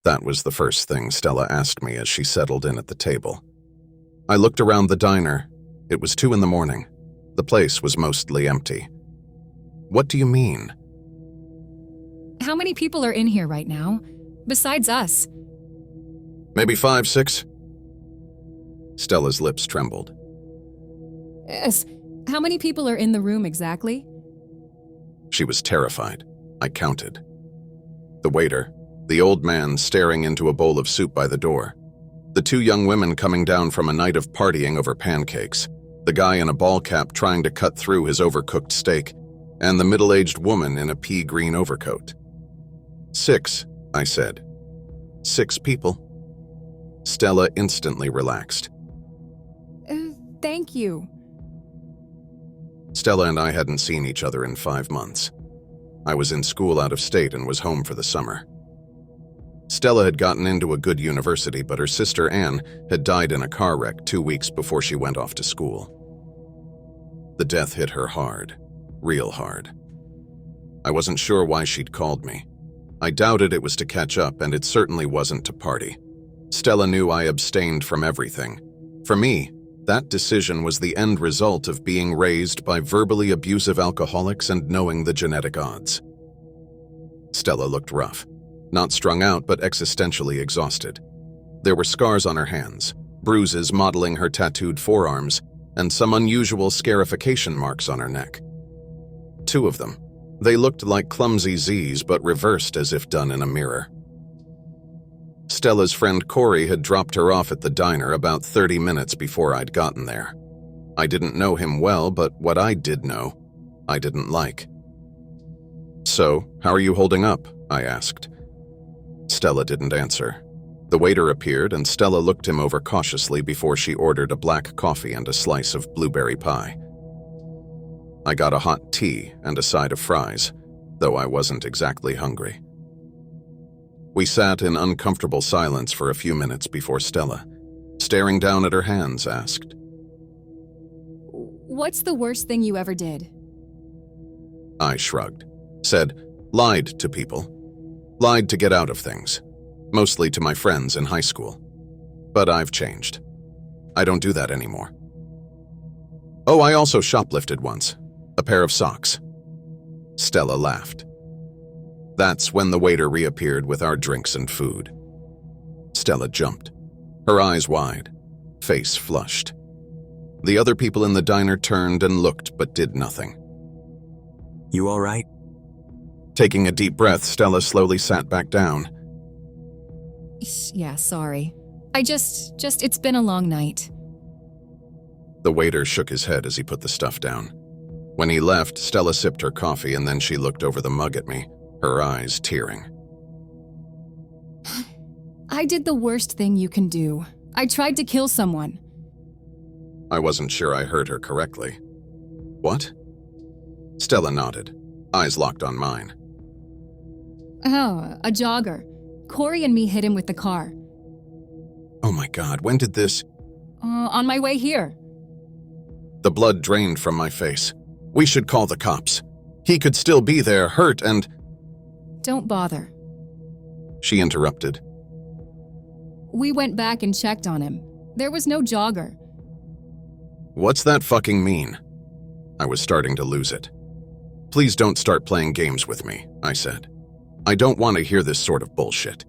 That was the first thing Stella asked me as she settled in at the table. I looked around the diner. It was 2 a.m. The place was mostly empty. What do you mean? How many people are in here right now, besides us? Maybe 5, 6? Stella's lips trembled. Yes. How many people are in the room exactly? She was terrified. I counted. The waiter, the old man staring into a bowl of soup by the door, the 2 young women coming down from a night of partying over pancakes, the guy in a ball cap trying to cut through his overcooked steak, and the middle-aged woman in a pea green overcoat. 6, I said. 6 people. Stella instantly relaxed. Thank you. Stella and I hadn't seen each other in 5 months. I was in school out of state and was home for the summer. Stella had gotten into a good university, but her sister Anne had died in a car wreck 2 weeks before she went off to school. The death hit her hard, real hard. I wasn't sure why she'd called me. I doubted it was to catch up, and it certainly wasn't to party. Stella knew I abstained from everything. For me, that decision was the end result of being raised by verbally abusive alcoholics and knowing the genetic odds. Stella looked rough. Not strung out, but existentially exhausted. There were scars on her hands, bruises modeling her tattooed forearms, and some unusual scarification marks on her neck. 2 of them. They looked like clumsy Z's, but reversed as if done in a mirror. Stella's friend Corey had dropped her off at the diner about 30 minutes before I'd gotten there. I didn't know him well, but what I did know, I didn't like. "So, how are you holding up?" I asked. Stella didn't answer. The waiter appeared, and Stella looked him over cautiously before she ordered a black coffee and a slice of blueberry pie. I got a hot tea and a side of fries, though I wasn't exactly hungry. We sat in uncomfortable silence for a few minutes before Stella, staring down at her hands, asked, What's the worst thing you ever did? I shrugged, said, lied to people. Lied to get out of things, mostly to my friends in high school. But I've changed. I don't do that anymore. Oh, I also shoplifted once, a pair of socks. Stella laughed. That's when the waiter reappeared with our drinks and food. Stella jumped, her eyes wide, face flushed. The other people in the diner turned and looked but did nothing. You all right? Taking a deep breath, Stella slowly sat back down. Yeah, sorry. It's been a long night. The waiter shook his head as he put the stuff down. When he left, Stella sipped her coffee and then she looked over the mug at me, her eyes tearing. I did the worst thing you can do. I tried to kill someone. I wasn't sure I heard her correctly. What? Stella nodded, eyes locked on mine. Oh, a jogger. Corey and me hit him with the car. Oh my God, when did this? On my way here. The blood drained from my face. We should call the cops. He could still be there, hurt and... Don't bother. She interrupted. We went back and checked on him. There was no jogger. What's that fucking mean? I was starting to lose it. Please don't start playing games with me, I said. I don't want to hear this sort of bullshit.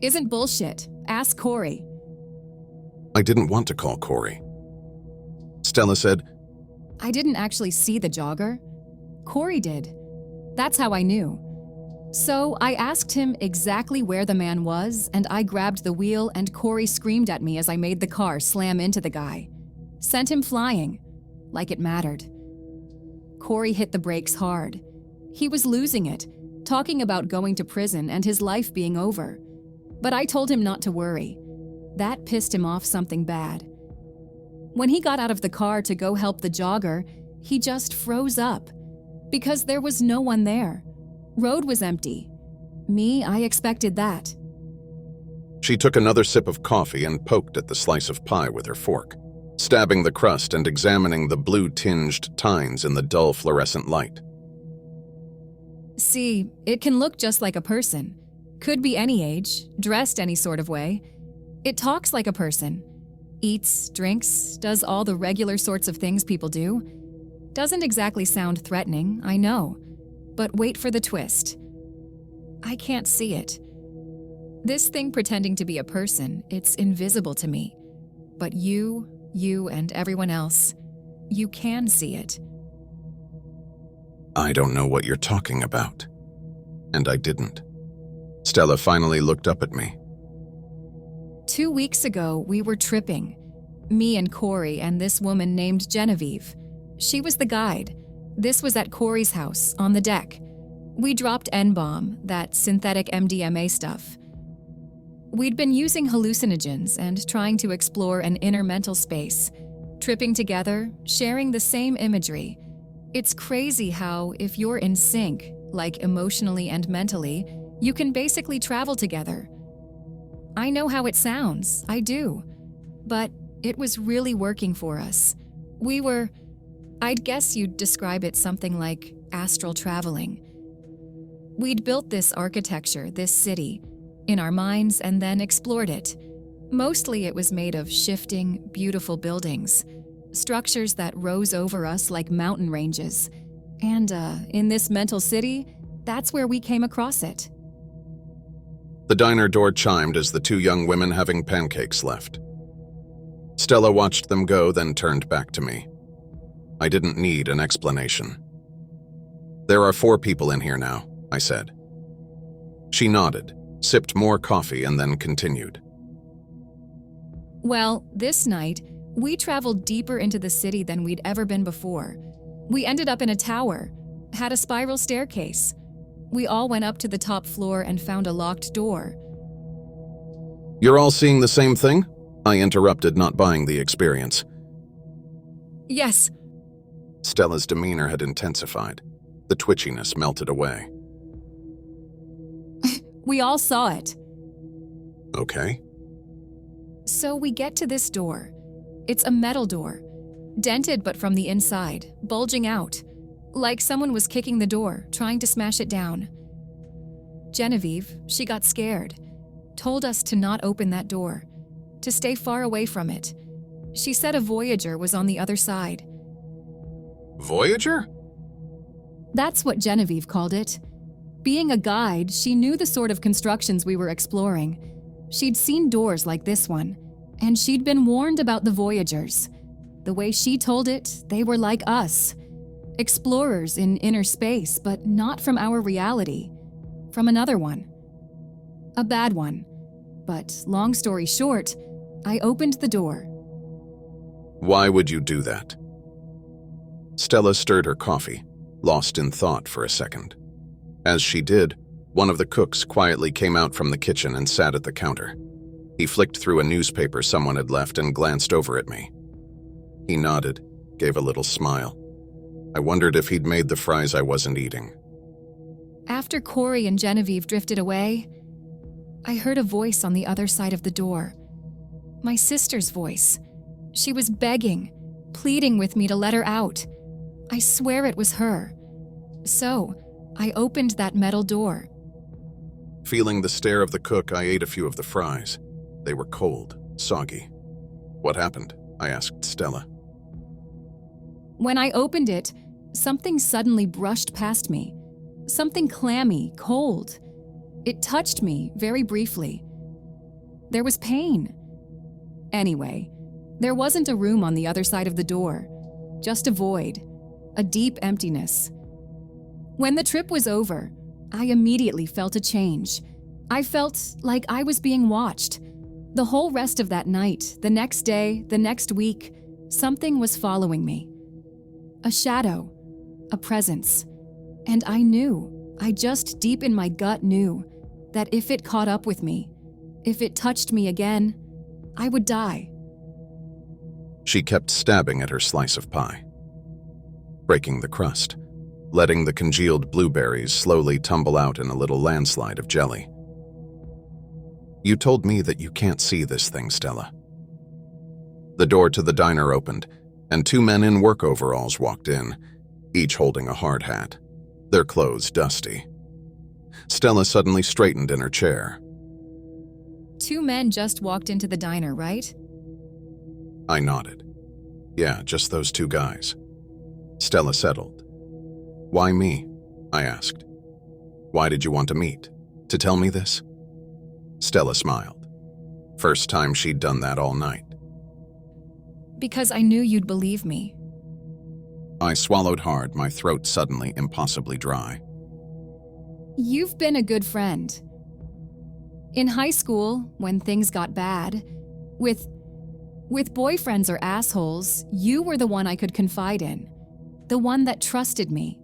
Isn't bullshit. Ask Corey. I didn't want to call Corey. Stella said, I didn't actually see the jogger. Corey did. That's how I knew. So I asked him exactly where the man was, and I grabbed the wheel and Corey screamed at me as I made the car slam into the guy. Sent him flying, like it mattered. Corey hit the brakes hard. He was losing it, talking about going to prison and his life being over. But I told him not to worry. That pissed him off something bad. When he got out of the car to go help the jogger, he just froze up. Because there was no one there. Road was empty. Me, I expected that. She took another sip of coffee and poked at the slice of pie with her fork, stabbing the crust and examining the blue-tinged tines in the dull fluorescent light. See, it can look just like a person. Could be any age, dressed any sort of way. It talks like a person. Eats, drinks, does all the regular sorts of things people do. Doesn't exactly sound threatening, I know. But wait for the twist. I can't see it. This thing pretending to be a person, it's invisible to me. But you and everyone else, you can see it. I don't know what you're talking about. And I didn't. Stella finally looked up at me. 2 weeks ago, we were tripping. Me and Corey and this woman named Genevieve. She was the guide. This was at Corey's house, on the deck. We dropped N-bomb, that synthetic MDMA stuff. We'd been using hallucinogens and trying to explore an inner mental space. Tripping together, sharing the same imagery. It's crazy how, if you're in sync, like emotionally and mentally, you can basically travel together. I know how it sounds, I do. But it was really working for us. I'd guess you'd describe it something like astral traveling. We'd built this architecture, this city, in our minds and then explored it. Mostly it was made of shifting, beautiful buildings, structures that rose over us like mountain ranges. And in this mental city, that's where we came across it. The diner door chimed as the two young women having pancakes left. Stella watched them go, then turned back to me. I didn't need an explanation. There are 4 people in here now, I said. She nodded, sipped more coffee, and then continued. Well, this night, we traveled deeper into the city than we'd ever been before. We ended up in a tower, had a spiral staircase. We all went up to the top floor and found a locked door. You're all seeing the same thing? I interrupted, not buying the experience. Yes. Stella's demeanor had intensified. The twitchiness melted away. We all saw it. Okay. So we get to this door. It's a metal door, dented but from the inside, bulging out, like someone was kicking the door, trying to smash it down. Genevieve, she got scared, told us to not open that door, to stay far away from it. She said a Voyager was on the other side. Voyager? That's what Genevieve called it. Being a guide, she knew the sort of constructions we were exploring. She'd seen doors like this one, and she'd been warned about the Voyagers. The way she told it, they were like us. Explorers in inner space, but not from our reality. From another one. A bad one. But long story short, I opened the door. Why would you do that? Stella stirred her coffee, lost in thought for a second. As she did, one of the cooks quietly came out from the kitchen and sat at the counter. He flicked through a newspaper someone had left and glanced over at me. He nodded, gave a little smile. I wondered if he'd made the fries I wasn't eating. After Corey and Genevieve drifted away, I heard a voice on the other side of the door. My sister's voice. She was begging, pleading with me to let her out. I swear it was her. So, I opened that metal door. Feeling the stare of the cook, I ate a few of the fries. They were cold, soggy. What happened? I asked Stella. When I opened it, something suddenly brushed past me. Something clammy, cold. It touched me very briefly. There was pain. Anyway, there wasn't a room on the other side of the door. Just a void. A deep emptiness. When the trip was over, I immediately felt a change. I felt like I was being watched. The whole rest of that night, the next day, the next week, something was following me. A shadow, a presence. And I knew, I just deep in my gut knew, that if it caught up with me, if it touched me again, I would die. She kept stabbing at her slice of pie, breaking the crust, letting the congealed blueberries slowly tumble out in a little landslide of jelly. You told me that you can't see this thing, Stella. The door to the diner opened, and 2 men in work overalls walked in, each holding a hard hat, their clothes dusty. Stella suddenly straightened in her chair. 2 men just walked into the diner, right? I nodded. Yeah, just those 2 guys. Stella settled. Why me? I asked. Why did you want to meet? To tell me this? Stella smiled. First time she'd done that all night. Because I knew you'd believe me. I swallowed hard, my throat suddenly impossibly dry. You've been a good friend. In high school, when things got bad, with boyfriends or assholes, you were the one I could confide in. The one that trusted me.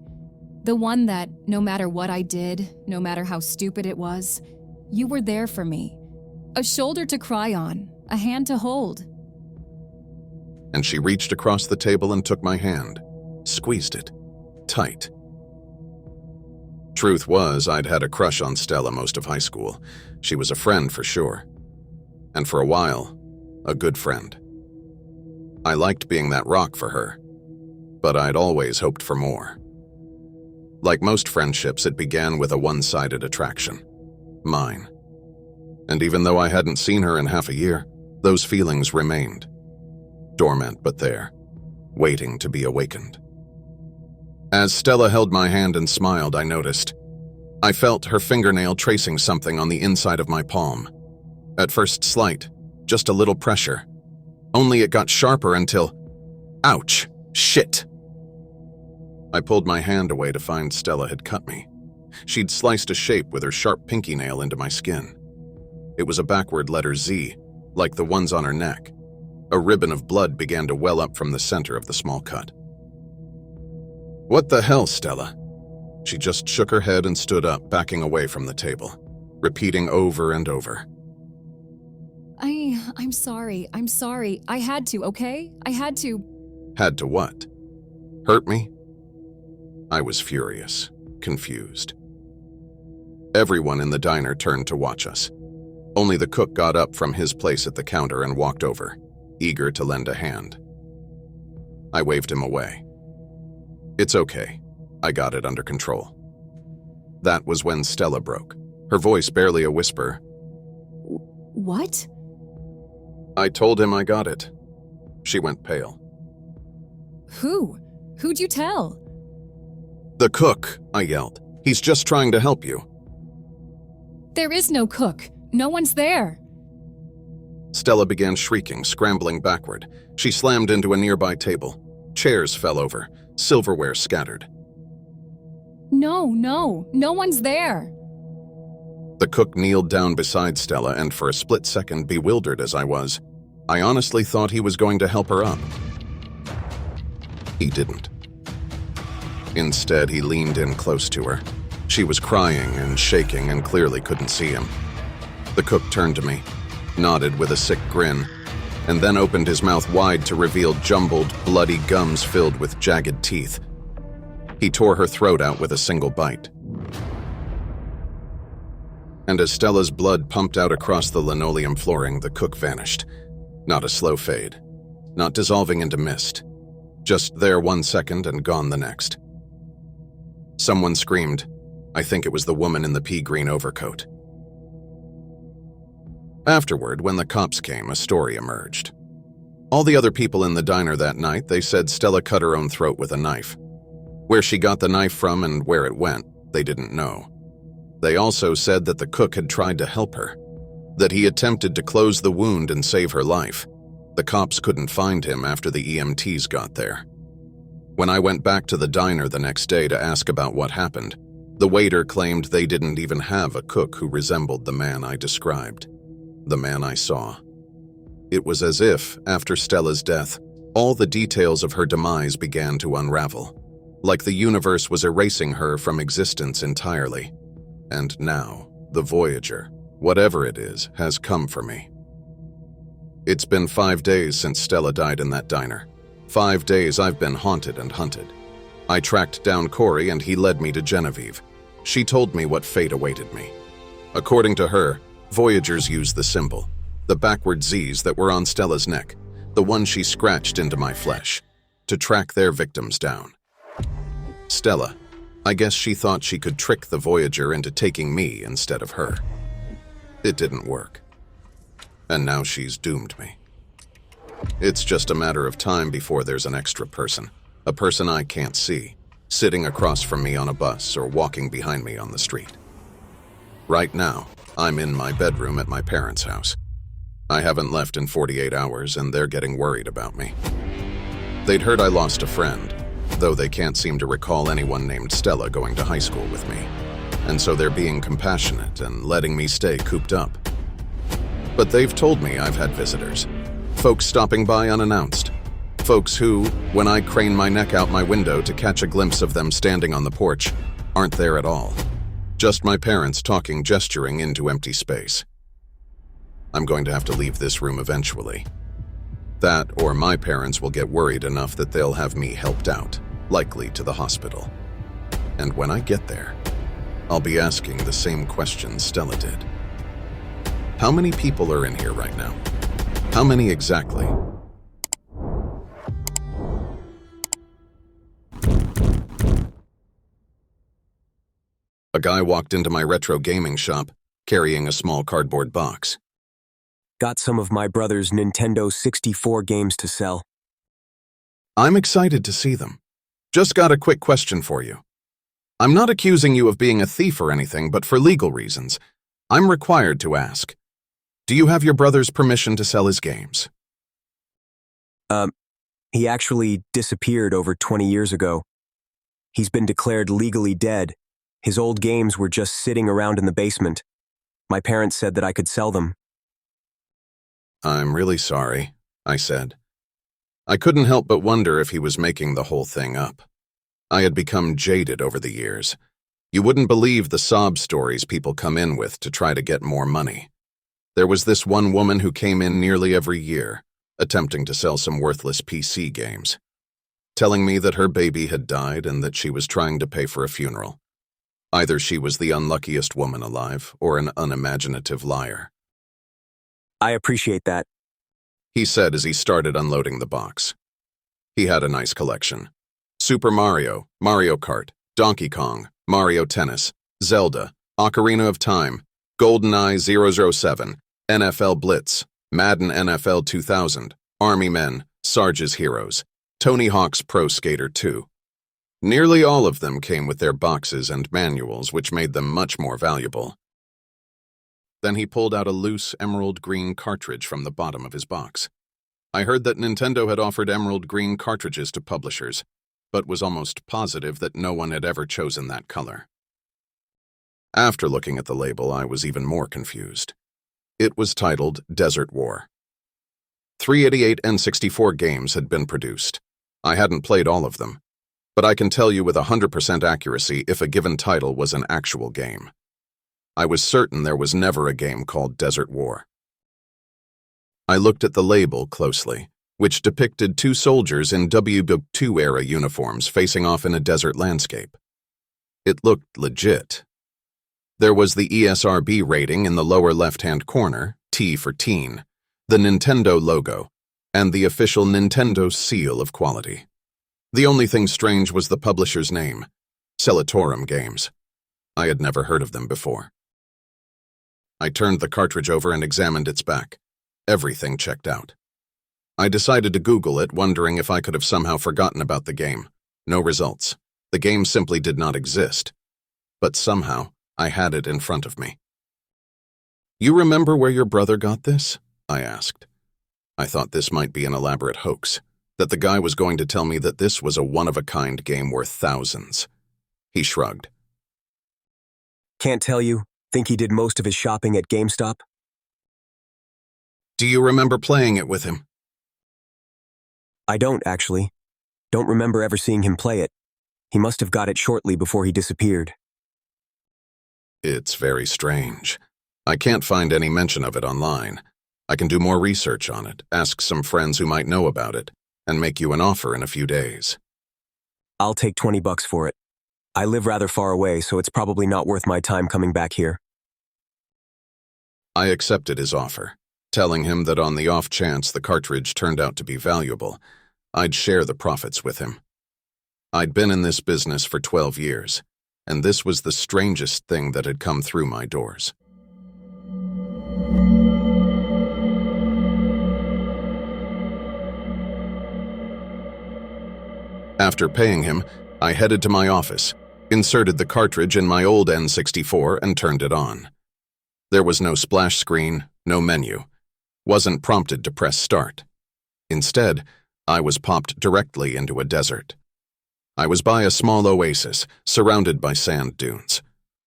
The one that, no matter what I did, no matter how stupid it was, you were there for me. A shoulder to cry on, a hand to hold. And she reached across the table and took my hand, squeezed it, tight. Truth was, I'd had a crush on Stella most of high school. She was a friend for sure. And for a while, a good friend. I liked being that rock for her, but I'd always hoped for more. Like most friendships, it began with a one-sided attraction. Mine. And even though I hadn't seen her in half a year, those feelings remained. Dormant but there, waiting to be awakened. As Stella held my hand and smiled, I noticed. I felt her fingernail tracing something on the inside of my palm. At first slight, just a little pressure. Only it got sharper until... Ouch! Shit! I pulled my hand away to find Stella had cut me. She'd sliced a shape with her sharp pinky nail into my skin. It was a backward letter Z, like the ones on her neck. A ribbon of blood began to well up from the center of the small cut. What the hell, Stella? She just shook her head and stood up, backing away from the table, repeating over and over. I'm sorry. I had to, okay? I had to. Had to what? Hurt me? I was furious, confused. Everyone in the diner turned to watch us. Only the cook got up from his place at the counter and walked over, eager to lend a hand. I waved him away. It's okay. I got it under control. That was when Stella broke, her voice barely a whisper. What? I told him I got it. She went pale. Who? Who'd you tell? The cook, I yelled. He's just trying to help you. There is no cook. No one's there. Stella began shrieking, scrambling backward. She slammed into a nearby table. Chairs fell over, silverware scattered. No one's there. The cook kneeled down beside Stella, and for a split second, bewildered as I was, I honestly thought he was going to help her up. He didn't. Instead, he leaned in close to her. She was crying and shaking and clearly couldn't see him. The cook turned to me, nodded with a sick grin, and then opened his mouth wide to reveal jumbled, bloody gums filled with jagged teeth. He tore her throat out with a single bite. And as Stella's blood pumped out across the linoleum flooring, the cook vanished. Not a slow fade, not dissolving into mist. Just there 1 second and gone the next. Someone screamed. I think it was the woman in the pea green overcoat. Afterward, when the cops came, a story emerged. All the other people in the diner that night, they said Stella cut her own throat with a knife. Where she got the knife from and where it went, they didn't know. They also said that the cook had tried to help her, that he attempted to close the wound and save her life. The cops couldn't find him after the EMTs got there. When I went back to the diner the next day to ask about what happened, the waiter claimed they didn't even have a cook who resembled the man I described, the man I saw. It was as if, after Stella's death, all the details of her demise began to unravel, like the universe was erasing her from existence entirely. And now, the Voyager, whatever it is, has come for me. It's been 5 days since Stella died in that diner. 5 days I've been haunted and hunted. I tracked down Corey and he led me to Genevieve. She told me what fate awaited me. According to her, Voyagers use the symbol, the backward Z's that were on Stella's neck, the one she scratched into my flesh, to track their victims down. Stella, I guess she thought she could trick the Voyager into taking me instead of her. It didn't work. And now she's doomed me. It's just a matter of time before there's an extra person, a person I can't see, sitting across from me on a bus or walking behind me on the street. Right now, I'm in my bedroom at my parents' house. I haven't left in 48 hours, and they're getting worried about me. They'd heard I lost a friend, though they can't seem to recall anyone named Stella going to high school with me, and so they're being compassionate and letting me stay cooped up. But they've told me I've had visitors, folks stopping by unannounced, folks who, when I crane my neck out my window to catch a glimpse of them standing on the porch, aren't there at all. Just my parents talking, gesturing into empty space. I'm going to have to leave this room eventually. That or my parents will get worried enough that they'll have me helped out, likely to the hospital. And when I get there, I'll be asking the same questions Stella did. How many people are in here right now? How many exactly? A guy walked into my retro gaming shop, carrying a small cardboard box. Got some of my brother's Nintendo 64 games to sell. I'm excited to see them. Just got a quick question for you. I'm not accusing you of being a thief or anything, but for legal reasons, I'm required to ask. Do you have your brother's permission to sell his games? He actually disappeared over 20 years ago. He's been declared legally dead. His old games were just sitting around in the basement. My parents said that I could sell them. I'm really sorry, I said. I couldn't help but wonder if he was making the whole thing up. I had become jaded over the years. You wouldn't believe the sob stories people come in with to try to get more money. There was this one woman who came in nearly every year, attempting to sell some worthless PC games, telling me that her baby had died and that she was trying to pay for a funeral. Either she was the unluckiest woman alive or an unimaginative liar. I appreciate that. He said as he started unloading the box. He had a nice collection. Super Mario, Mario Kart, Donkey Kong, Mario Tennis, Zelda, Ocarina of Time, GoldenEye 007, NFL Blitz, Madden NFL 2000, Army Men, Sarge's Heroes, Tony Hawk's Pro Skater 2. Nearly all of them came with their boxes and manuals, which made them much more valuable. Then he pulled out a loose emerald green cartridge from the bottom of his box. I heard that Nintendo had offered emerald green cartridges to publishers, but was almost positive that no one had ever chosen that color. After looking at the label, I was even more confused. It was titled Desert War. 388 N64 games had been produced. I hadn't played all of them, but I can tell you with 100% accuracy if a given title was an actual game. I was certain there was never a game called Desert War. I looked at the label closely, which depicted two soldiers in Audiobook 2-era uniforms facing off in a desert landscape. It looked legit. There was the ESRB rating in the lower left-hand corner, T for teen, the Nintendo logo, and the official Nintendo seal of quality. The only thing strange was the publisher's name, Celatorum Games. I had never heard of them before. I turned the cartridge over and examined its back. Everything checked out. I decided to Google it, wondering if I could have somehow forgotten about the game. No results. The game simply did not exist. But somehow, I had it in front of me. You remember where your brother got this? I asked. I thought this might be an elaborate hoax, that the guy was going to tell me that this was a one-of-a-kind game worth thousands. He shrugged. Can't tell you. Think he did most of his shopping at GameStop? Do you remember playing it with him? I don't, actually. Don't remember ever seeing him play it. He must have got it shortly before he disappeared. It's very strange. I can't find any mention of it online. I can do more research on it, ask some friends who might know about it, and make you an offer in a few days. I'll take $20 for it. I live rather far away, so it's probably not worth my time coming back here. I accepted his offer, telling him that on the off chance the cartridge turned out to be valuable, I'd share the profits with him. I'd been in this business for 12 years, and this was the strangest thing that had come through my doors. After paying him, I headed to my office, inserted the cartridge in my old N64, and turned it on. There was no splash screen, no menu. Wasn't prompted to press start. Instead, I was popped directly into a desert. I was by a small oasis, surrounded by sand dunes.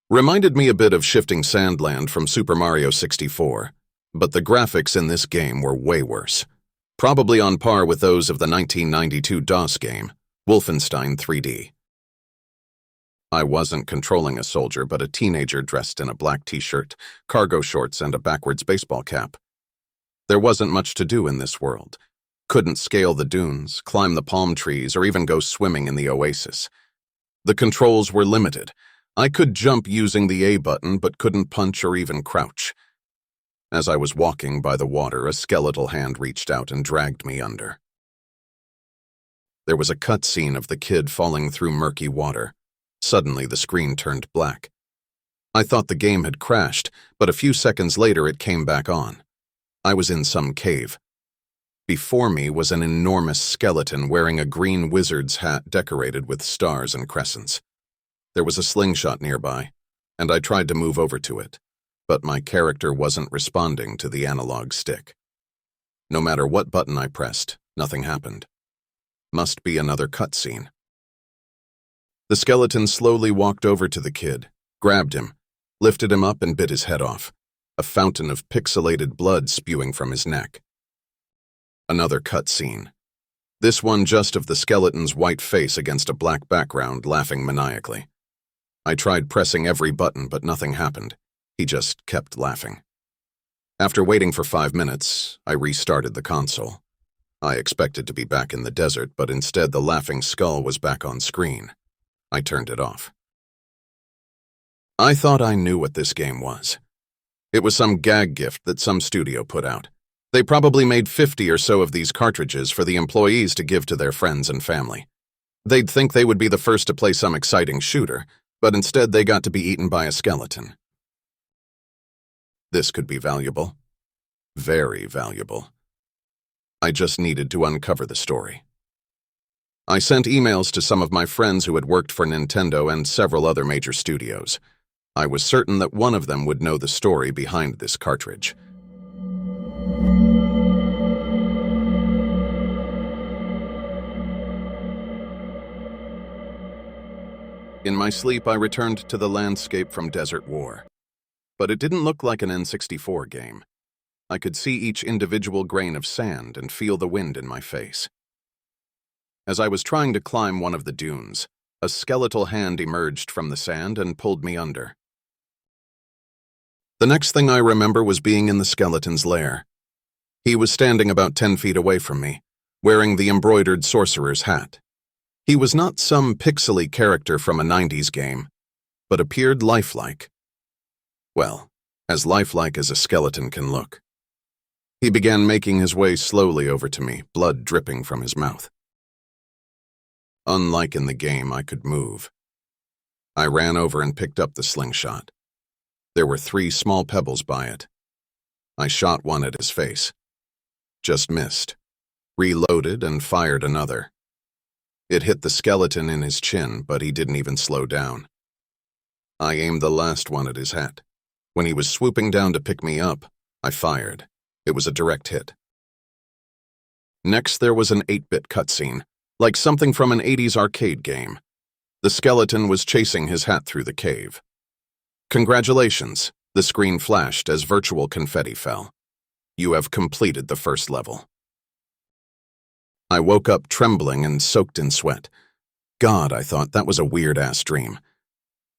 Reminded me a bit of Shifting Sandland from Super Mario 64, but the graphics in this game were way worse. Probably on par with those of the 1992 DOS game, Wolfenstein 3D. I wasn't controlling a soldier, but a teenager dressed in a black t-shirt, cargo shorts, and a backwards baseball cap. There wasn't much to do in this world. Couldn't scale the dunes, climb the palm trees, or even go swimming in the oasis. The controls were limited. I could jump using the A button, but couldn't punch or even crouch. As I was walking by the water, a skeletal hand reached out and dragged me under. There was a cutscene of the kid falling through murky water. Suddenly, the screen turned black. I thought the game had crashed, but a few seconds later it came back on. I was in some cave. Before me was an enormous skeleton wearing a green wizard's hat decorated with stars and crescents. There was a slingshot nearby, and I tried to move over to it, but my character wasn't responding to the analog stick. No matter what button I pressed, nothing happened. Must be another cutscene. The skeleton slowly walked over to the kid, grabbed him, lifted him up, and bit his head off, a fountain of pixelated blood spewing from his neck. Another cutscene. This one just of the skeleton's white face against a black background, laughing maniacally. I tried pressing every button, but nothing happened. He just kept laughing. After waiting for 5 minutes, I restarted the console. I expected to be back in the desert, but instead the laughing skull was back on screen. I turned it off. I thought I knew what this game was. It was some gag gift that some studio put out. They probably made 50 or so of these cartridges for the employees to give to their friends and family. They'd think they would be the first to play some exciting shooter, but instead they got to be eaten by a skeleton. This could be valuable. Very valuable. I just needed to uncover the story. I sent emails to some of my friends who had worked for Nintendo and several other major studios. I was certain that one of them would know the story behind this cartridge. In my sleep, I returned to the landscape from Desert War. But it didn't look like an N64 game. I could see each individual grain of sand and feel the wind in my face. As I was trying to climb one of the dunes, a skeletal hand emerged from the sand and pulled me under. The next thing I remember was being in the skeleton's lair. He was standing about 10 feet away from me, wearing the embroidered sorcerer's hat. He was not some pixely character from a 90s game, but appeared lifelike. Well, as lifelike as a skeleton can look. He began making his way slowly over to me, blood dripping from his mouth. Unlike in the game, I could move. I ran over and picked up the slingshot. There were 3 small pebbles by it. I shot one at his face. Just missed. Reloaded and fired another. It hit the skeleton in his chin, but he didn't even slow down. I aimed the last one at his hat. When he was swooping down to pick me up, I fired. It was a direct hit. Next, there was an 8-bit cutscene, like something from an 80s arcade game. The skeleton was chasing his hat through the cave. Congratulations, the screen flashed as virtual confetti fell. You have completed the first level. I woke up trembling and soaked in sweat. God, I thought, that was a weird-ass dream.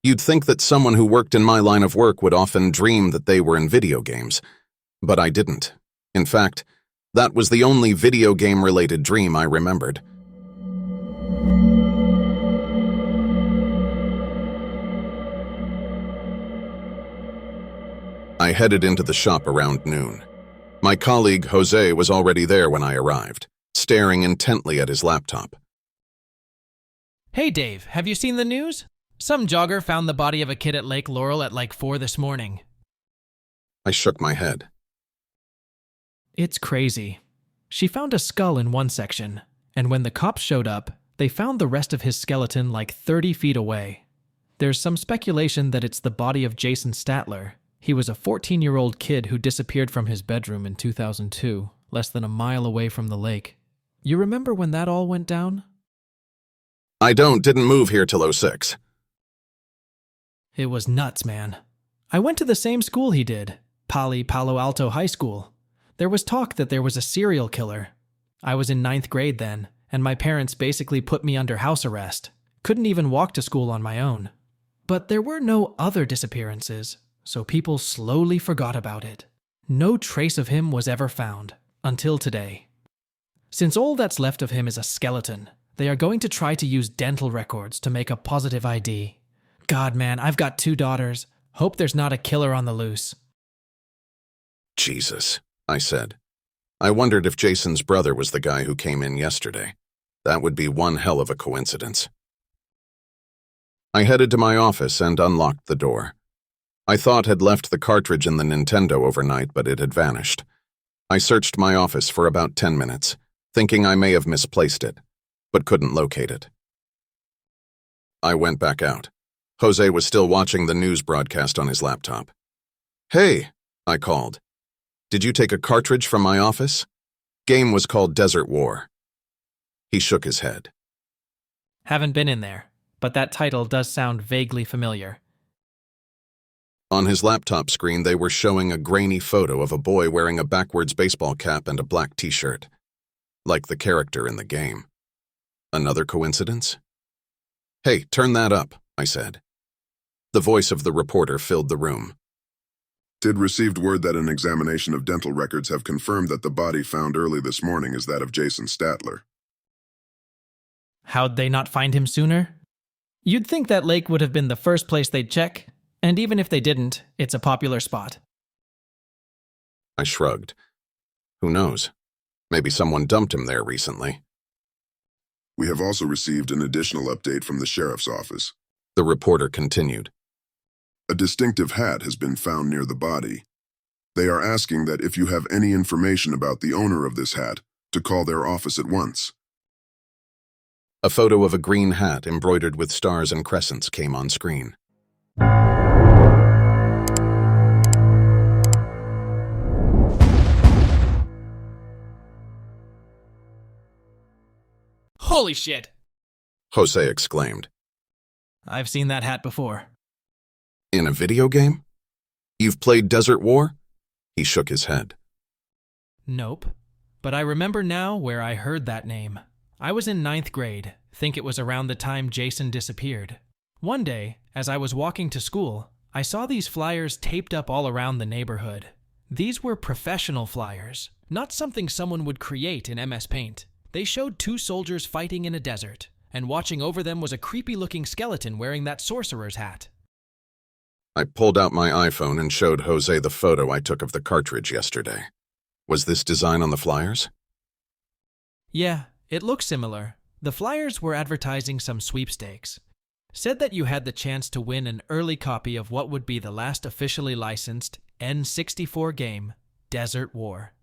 You'd think that someone who worked in my line of work would often dream that they were in video games, but I didn't. In fact, that was the only video game-related dream I remembered. I headed into the shop around noon. My colleague, Jose, was already there when I arrived, staring intently at his laptop. Hey Dave, have you seen the news? Some jogger found the body of a kid at Lake Laurel at like 4 this morning. I shook my head. It's crazy. She found a skull in one section, and when the cops showed up, they found the rest of his skeleton like 30 feet away. There's some speculation that it's the body of Jason Statler. He was a 14-year-old kid who disappeared from his bedroom in 2002, less than a mile away from the lake. You remember when that all went down? I didn't move here till '06. It was nuts, man. I went to the same school he did, Palo Alto High School. There was talk that there was a serial killer. I was in 9th grade then, and my parents basically put me under house arrest. Couldn't even walk to school on my own. But there were no other disappearances, so people slowly forgot about it. No trace of him was ever found, until today. Since all that's left of him is a skeleton, they are going to try to use dental records to make a positive ID. God, man, I've got 2 daughters. Hope there's not a killer on the loose. Jesus, I said. I wondered if Jason's brother was the guy who came in yesterday. That would be one hell of a coincidence. I headed to my office and unlocked the door. I thought had left the cartridge in the Nintendo overnight, but it had vanished. I searched my office for about 10 minutes, thinking I may have misplaced it, but couldn't locate it. I went back out. Jose was still watching the news broadcast on his laptop. "Hey," I called. "Did you take a cartridge from my office?" Game was called Desert War. He shook his head. Haven't been in there, but that title does sound vaguely familiar. On his laptop screen, they were showing a grainy photo of a boy wearing a backwards baseball cap and a black t-shirt, like the character in the game. Another coincidence? "Hey, turn that up," I said. The voice of the reporter filled the room. "Did received word that an examination of dental records have confirmed that the body found early this morning is that of Jason Statler." How'd they not find him sooner? You'd think that lake would have been the first place they'd check, and even if they didn't, it's a popular spot. I shrugged. Who knows? Maybe someone dumped him there recently. "We have also received an additional update from the sheriff's office." The reporter continued. "A distinctive hat has been found near the body. They are asking that if you have any information about the owner of this hat, to call their office at once." A photo of a green hat embroidered with stars and crescents came on screen. Holy shit! Jose exclaimed. I've seen that hat before. In a video game? You've played Desert War? He shook his head. Nope. But I remember now where I heard that name. I was in 9th grade. Think it was around the time Jason disappeared. One day, as I was walking to school, I saw these flyers taped up all around the neighborhood. These were professional flyers, not something someone would create in MS Paint. They showed 2 soldiers fighting in a desert, and watching over them was a creepy-looking skeleton wearing that sorcerer's hat. I pulled out my iPhone and showed Jose the photo I took of the cartridge yesterday. Was this design on the flyers? Yeah, it looks similar. The flyers were advertising some sweepstakes. Said that you had the chance to win an early copy of what would be the last officially licensed N64 game, Desert War.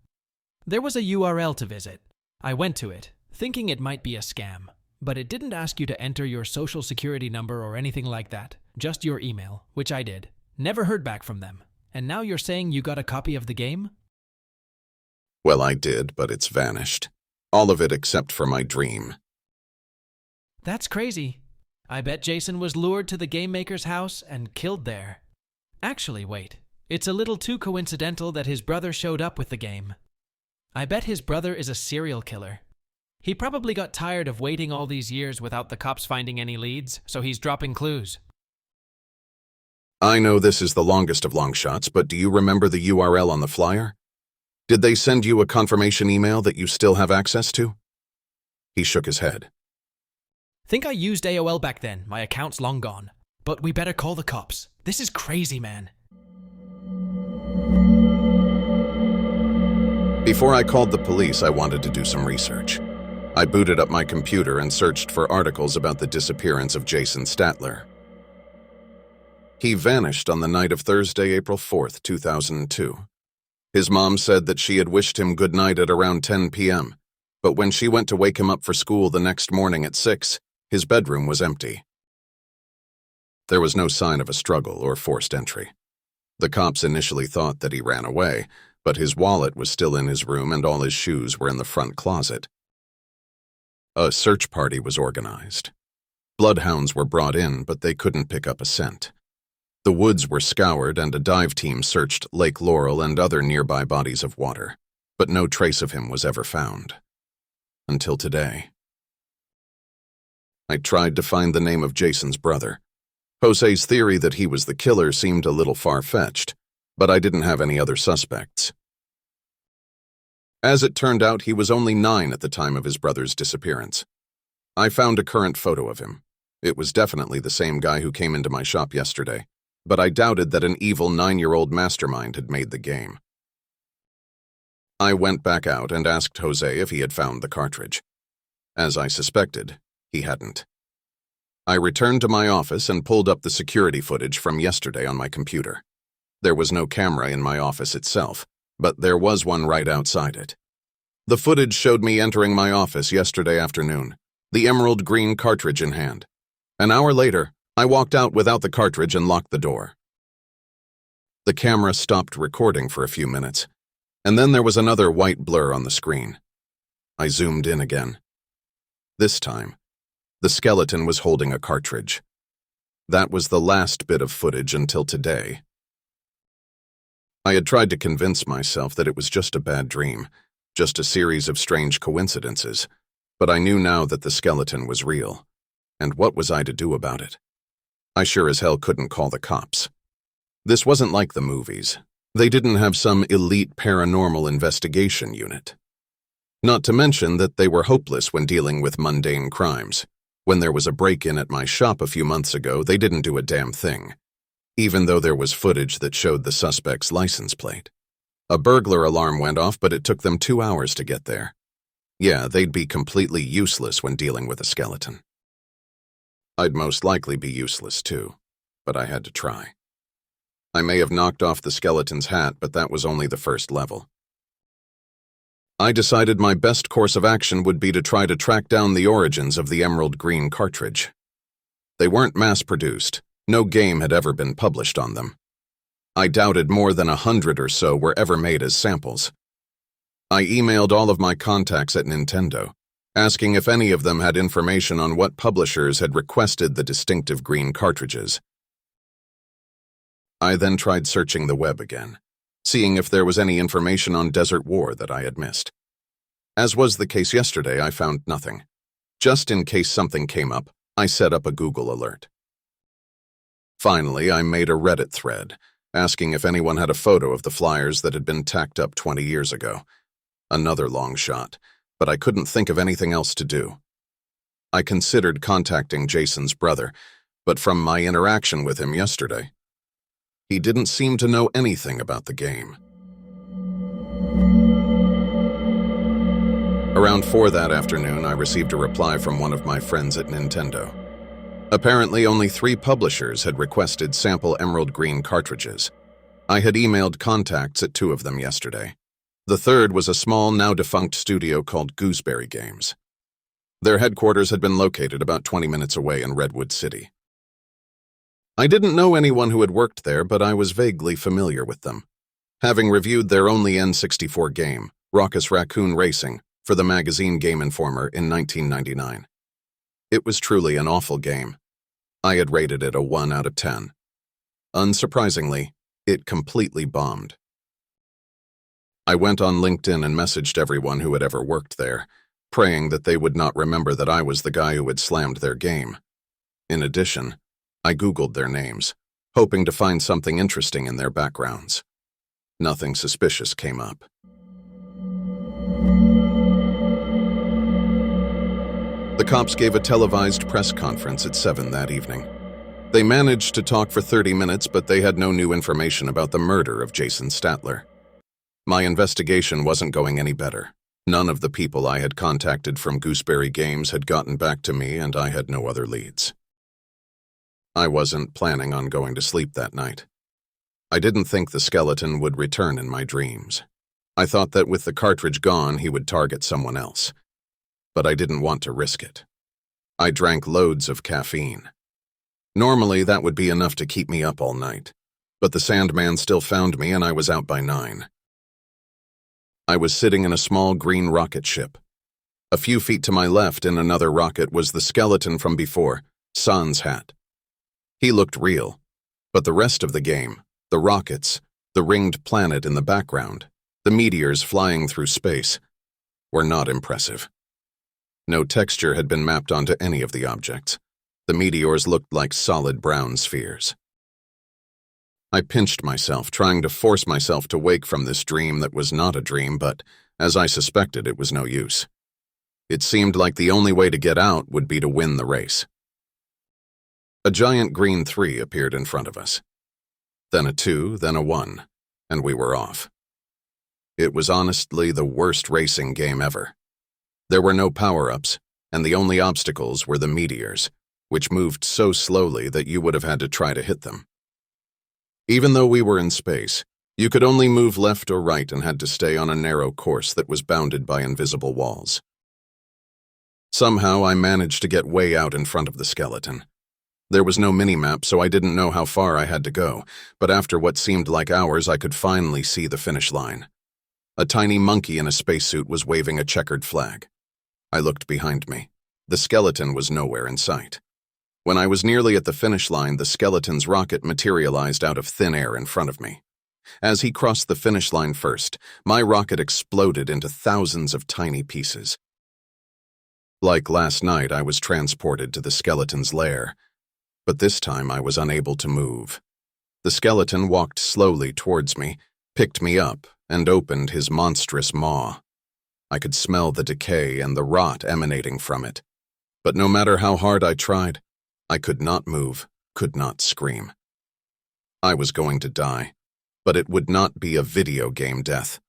There was a URL to visit. I went to it, thinking it might be a scam, but it didn't ask you to enter your social security number or anything like that, just your email, which I did. Never heard back from them. And now you're saying you got a copy of the game? Well, I did, but it's vanished. All of it except for my dream. That's crazy. I bet Jason was lured to the game maker's house and killed there. Actually, wait. It's a little too coincidental that his brother showed up with the game. I bet his brother is a serial killer. He probably got tired of waiting all these years without the cops finding any leads, so he's dropping clues. I know this is the longest of long shots, but do you remember the URL on the flyer? Did they send you a confirmation email that you still have access to? He shook his head. Think I used AOL back then. My account's long gone. But we better call the cops. This is crazy, man. Before I called the police, I wanted to do some research. I booted up my computer and searched for articles about the disappearance of Jason Statler. He vanished on the night of Thursday, April 4th, 2002. His mom said that she had wished him good night at around 10 p.m., but when she went to wake him up for school the next morning at 6, his bedroom was empty. There was no sign of a struggle or forced entry. The cops initially thought that he ran away, but his wallet was still in his room and all his shoes were in the front closet. A search party was organized. Bloodhounds were brought in, but they couldn't pick up a scent. The woods were scoured and a dive team searched Lake Laurel and other nearby bodies of water, but no trace of him was ever found. Until today. I tried to find the name of Jason's brother. Jose's theory that he was the killer seemed a little far-fetched, but I didn't have any other suspects. As it turned out, he was only 9 at the time of his brother's disappearance. I found a current photo of him. It was definitely the same guy who came into my shop yesterday, but I doubted that an evil 9-year-old mastermind had made the game. I went back out and asked Jose if he had found the cartridge. As I suspected, he hadn't. I returned to my office and pulled up the security footage from yesterday on my computer. There was no camera in my office itself, but there was one right outside it. The footage showed me entering my office yesterday afternoon, the emerald green cartridge in hand. An hour later, I walked out without the cartridge and locked the door. The camera stopped recording for a few minutes, and then there was another white blur on the screen. I zoomed in again. This time, the skeleton was holding a cartridge. That was the last bit of footage until today. I had tried to convince myself that it was just a bad dream, just a series of strange coincidences, but I knew now that the skeleton was real. And what was I to do about it? I sure as hell couldn't call the cops. This wasn't like the movies. They didn't have some elite paranormal investigation unit. Not to mention that they were hopeless when dealing with mundane crimes. When there was a break-in at my shop a few months ago, they didn't do a damn thing, even though there was footage that showed the suspect's license plate. A burglar alarm went off, but it took them 2 hours to get there. Yeah, they'd be completely useless when dealing with a skeleton. I'd most likely be useless too, but I had to try. I may have knocked off the skeleton's hat, but that was only the first level. I decided my best course of action would be to try to track down the origins of the emerald green cartridge. They weren't mass-produced. No game had ever been published on them. I doubted more than 100 or so were ever made as samples. I emailed all of my contacts at Nintendo, asking if any of them had information on what publishers had requested the distinctive green cartridges. I then tried searching the web again, seeing if there was any information on Desert War that I had missed. As was the case yesterday, I found nothing. Just in case something came up, I set up a Google alert. Finally, I made a Reddit thread, asking if anyone had a photo of the flyers that had been tacked up 20 years ago. Another long shot, but I couldn't think of anything else to do. I considered contacting Jason's brother, but from my interaction with him yesterday, he didn't seem to know anything about the game. Around 4 that afternoon, I received a reply from one of my friends at Nintendo. Apparently, only 3 publishers had requested sample emerald green cartridges. I had emailed contacts at 2 of them yesterday. The third was a small, now-defunct studio called Gooseberry Games. Their headquarters had been located about 20 minutes away in Redwood City. I didn't know anyone who had worked there, but I was vaguely familiar with them, having reviewed their only N64 game, Raucous Raccoon Racing, for the magazine Game Informer in 1999. It was truly an awful game. I had rated it a 1 out of 10. Unsurprisingly, it completely bombed. I went on LinkedIn and messaged everyone who had ever worked there, praying that they would not remember that I was the guy who had slammed their game. In addition, I Googled their names, hoping to find something interesting in their backgrounds. Nothing suspicious came up. The cops gave a televised press conference at 7 that evening. They managed to talk for 30 minutes, but they had no new information about the murder of Jason Statler. My investigation wasn't going any better. None of the people I had contacted from Gooseberry Games had gotten back to me, and I had no other leads. I wasn't planning on going to sleep that night. I didn't think the skeleton would return in my dreams. I thought that with the cartridge gone, he would target someone else. But I didn't want to risk it. I drank loads of caffeine. Normally, that would be enough to keep me up all night, but the Sandman still found me and I was out by 9. I was sitting in a small green rocket ship. A few feet to my left in another rocket was the skeleton from before, Sans hat. He looked real, but the rest of the game, the rockets, the ringed planet in the background, the meteors flying through space, were not impressive. No texture had been mapped onto any of the objects. The meteors looked like solid brown spheres. I pinched myself, trying to force myself to wake from this dream that was not a dream, but, as I suspected, it was no use. It seemed like the only way to get out would be to win the race. A giant green 3 appeared in front of us. Then a 2, then a 1, and we were off. It was honestly the worst racing game ever. There were no power-ups, and the only obstacles were the meteors, which moved so slowly that you would have had to try to hit them. Even though we were in space, you could only move left or right and had to stay on a narrow course that was bounded by invisible walls. Somehow I managed to get way out in front of the skeleton. There was no mini-map, so I didn't know how far I had to go, but after what seemed like hours I could finally see the finish line. A tiny monkey in a spacesuit was waving a checkered flag. I looked behind me. The skeleton was nowhere in sight. When I was nearly at the finish line, the skeleton's rocket materialized out of thin air in front of me. As he crossed the finish line first, my rocket exploded into thousands of tiny pieces. Like last night, I was transported to the skeleton's lair, but this time I was unable to move. The skeleton walked slowly towards me, picked me up, and opened his monstrous maw. I could smell the decay and the rot emanating from it, but no matter how hard I tried, I could not move, could not scream. I was going to die, but it would not be a video game death.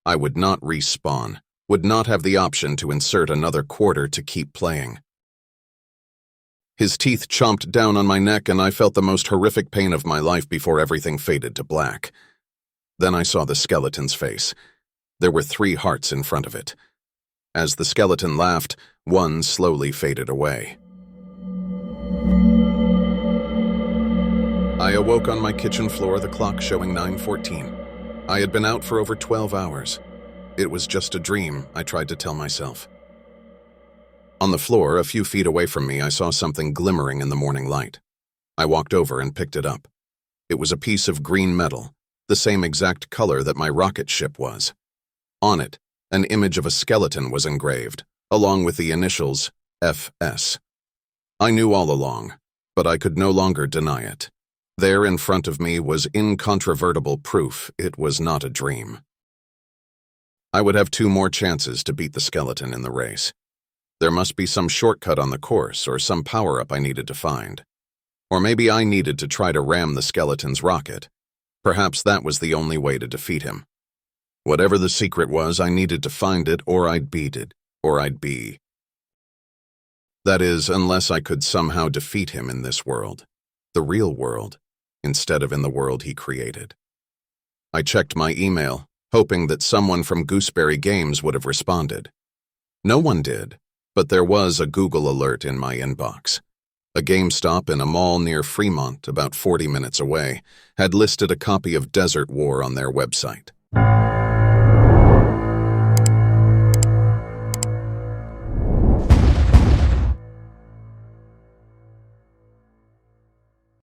I would not respawn, would not have the option to insert another quarter to keep playing. His teeth chomped down on my neck and I felt the most horrific pain of my life before everything faded to black. Then I saw the skeleton's face. There were 3 hearts in front of it. As the skeleton laughed, one slowly faded away. I awoke on my kitchen floor, the clock showing 9:14. I had been out for over 12 hours. It was just a dream, I tried to tell myself. On the floor, a few feet away from me, I saw something glimmering in the morning light. I walked over and picked it up. It was a piece of green metal, the same exact color that my rocket ship was. On it, an image of a skeleton was engraved, along with the initials FS. I knew all along, but I could no longer deny it. There in front of me was incontrovertible proof it was not a dream. I would have 2 more chances to beat the skeleton in the race. There must be some shortcut on the course or some power-up I needed to find. Or maybe I needed to try to ram the skeleton's rocket. Perhaps that was the only way to defeat him. Whatever the secret was, I needed to find it or I'd beat it, or I'd be. That is, unless I could somehow defeat him in this world, the real world, instead of in the world he created. I checked my email, hoping that someone from Gooseberry Games would have responded. No one did, but there was a Google alert in my inbox. A GameStop in a mall near Fremont, about 40 minutes away, had listed a copy of Desert War on their website.